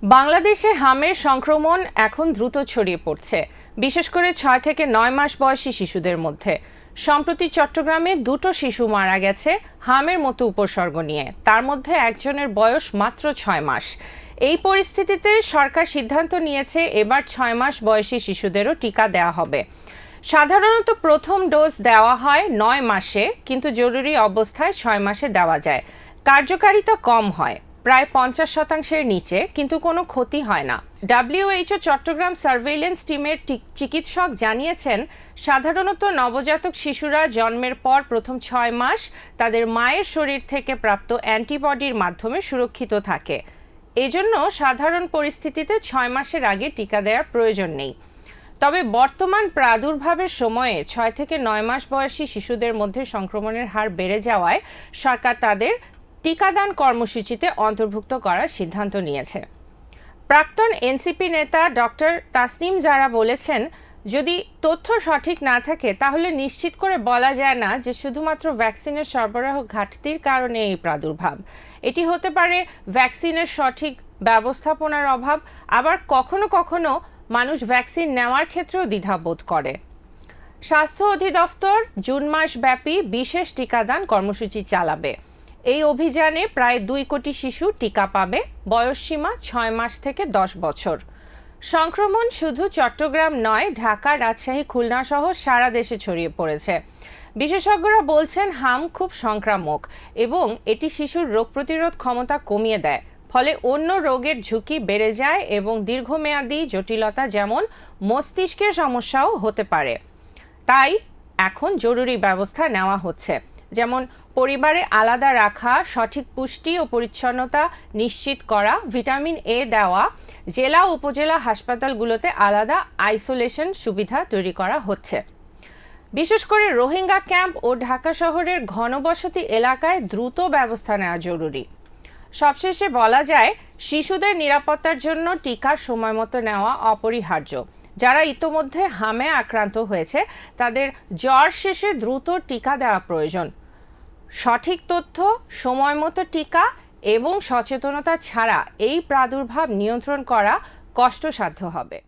বাংলাদেশে হামের সংক্রমণ এখন দ্রুত ছড়িয়ে পড়ছে, বিশেষ করে 6 থেকে 9 মাস বয়সী শিশুদের মধ্যে। সম্প্রতি চট্টগ্রামে 2টো শিশু মারা গেছে হামের মতো উপসর্গ নিয়ে, তার মধ্যে একজনের বয়স মাত্র 6 মাস। এই পরিস্থিতিতে সরকার সিদ্ধান্ত নিয়েছে এবার 6 মাস বয়সী শিশুদেরও টিকা দেওয়া হবে। সাধারণত প্রথম ডোজ দেওয়া হয় 9 মাসে, কিন্তু জরুরি অবস্থায় 6 মাসে দেওয়া যায়। কার্যকারিতা কম হয়, প্রায় 50%-এর নিচে, কিন্তু কোনো ক্ষতি হয় না। WHO চট্টগ্রাম সার্ভেইলেন্স টিমের চিকিৎসক জানিয়েছেন, সাধারণত নবজাতক শিশুরা জন্মের পর প্রথম 6 মাস তাদের মায়ের শরীর থেকে প্রাপ্ত অ্যান্টিবডির মাধ্যমে সুরক্ষিত থাকে। এজন্য সাধারণ পরিস্থিতিতে 6 মাসের আগে টিকা দেওয়ার প্রয়োজন নেই। তবে বর্তমান প্রাদুর্ভাবের সময়ে 6 থেকে 9 মাস বয়সী শিশুদের মধ্যে সংক্রমণের হার বেড়ে যাওয়ায় সরকার তাদের টিকাদান কর্মসূচিতে অন্তর্ভুক্ত করার সিদ্ধান্ত নিয়েছে। প্রাক্তন এনসিপি নেতা ডক্টর তাসনিম জারা বলেছেন, যদি তথ্য সঠিক না থাকে তাহলে নিশ্চিত করে বলা যায় না যে শুধুমাত্র ভ্যাকসিনের সরবরাহ ঘাটতির কারণে এই প্রাদুর্ভাব। এটি হতে পারে ভ্যাকসিনের সঠিক ব্যবস্থাপনার অভাব, আবার কখনো কখনো মানুষ ভ্যাকসিন নেওয়ার ক্ষেত্রেও দ্বিধাবোধ করে। স্বাস্থ্য অধিদপ্তর জুন মাস ব্যাপী বিশেষ টিকাদান কর্মসূচি চালাবে। এই অভিযানে প্রায় 2 কোটি শিশু টিকা পাবে, বয়সসীমা 6 মাস থেকে 10 বছর। সংক্রমণ শুধু চট্টগ্রাম নয়, ঢাকা, রাজশাহী, খুলনা সহ সারা দেশে ছড়িয়ে পড়েছে। বিশেষজ্ঞরা বলছেন, হাম খুব সংক্রামক এবং এটি শিশুর রোগ প্রতিরোধ ক্ষমতা কমিয়ে দেয়, ফলে অন্য রোগের ঝুঁকি বেড়ে যায় এবং দীর্ঘমেয়াদী জটিলতা যেমন মস্তিষ্কের সমস্যাও হতে পারে। তাই এখন জরুরি ব্যবস্থা নেওয়া হচ্ছে, যেমন পরিবারে আলাদা রাখা, সঠিক পুষ্টি ও পরিচ্ছন্নতা নিশ্চিত করা, ভিটামিন এ দেওয়া, জেলা ও উপজেলা হাসপাতালগুলোতে আলাদা আইসোলেশন সুবিধা তৈরি করা হচ্ছে। বিশেষ করে রোহিঙ্গা ক্যাম্প ও ঢাকা শহরের ঘনবসতি এলাকায় দ্রুত ব্যবস্থা নেওয়া জরুরি। সবশেষে বলা যায়, শিশুদের নিরাপত্তার জন্য টিকা সময়মতো নেওয়া অপরিহার্য। যারা ইতোমধ্যে হামে আক্রান্ত হয়েছে তাদের জ্বর শেষে দ্রুত টিকা দেওয়া প্রয়োজন। সঠিক তথ্য, সময়মতো টিকা এবং সচেতনতা ছাড়া এই প্রাদুর্ভাব নিয়ন্ত্রণ করা কষ্টসাধ্য হবে।